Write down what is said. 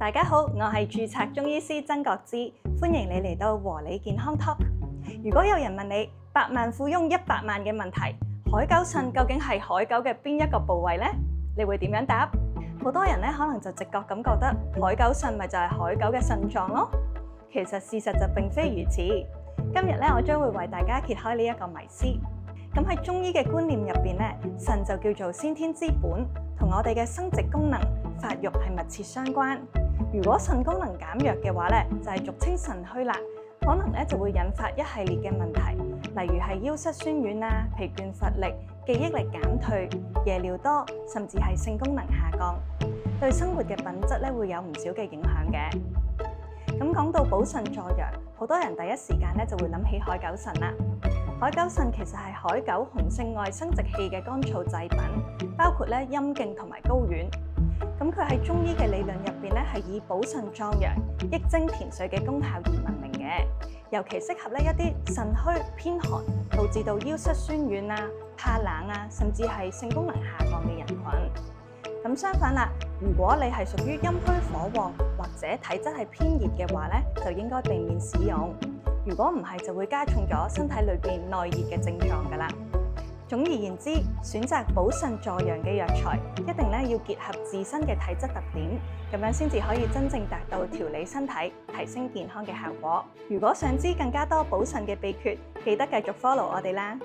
大家好，我係註冊中醫師曾國芝，歡迎你嚟到和你健康 Talk。如果有人問你百萬富翁100萬嘅問題，海狗腎究竟係海狗嘅邊一個部位呢？你會點樣答？好多人咧可能就直覺咁覺得海狗腎咪就係海狗嘅腎臟咯。其實事實就並非如此。今日咧我將會為大家揭開呢一個迷思。咁喺中醫嘅觀念入邊咧，腎就叫做先天之本，同我哋嘅生殖功能、發育係密切相關。如果腎功能減弱嘅話咧，就係俗稱腎虛啦，可能咧就會引發一系列嘅問題，例如係腰膝酸軟啊、疲倦乏力、記憶力減退、夜尿多，甚至係性功能下降，對生活嘅品質咧會有唔少嘅影響嘅。咁講到補腎助陽，好多人第一時間咧就會諗起海狗腎啦。海狗腎其實係海狗雄性外生殖器嘅乾燥製品，包括咧陰莖同埋睾丸。咁佢喺中醫嘅理論入邊咧係以補腎壯陽、益精填髓嘅功效而聞名嘅，尤其適合咧一啲腎虛偏寒，導致到腰膝酸軟啊、怕冷啊，甚至係性功能下降嘅人群。咁相反啦，如果你係屬於陰虛火旺或者體質係偏熱嘅話咧，就應該避免使用。如果唔係，就會加重咗身體裏邊內熱嘅症狀㗎啦。總而言之，選擇補腎助陽嘅藥材，一定咧要結合自身嘅體質特點，咁樣先至可以真正達到調理身體、提升健康嘅效果。如果想知更加多補腎嘅秘訣，記得繼續 follow我哋啦。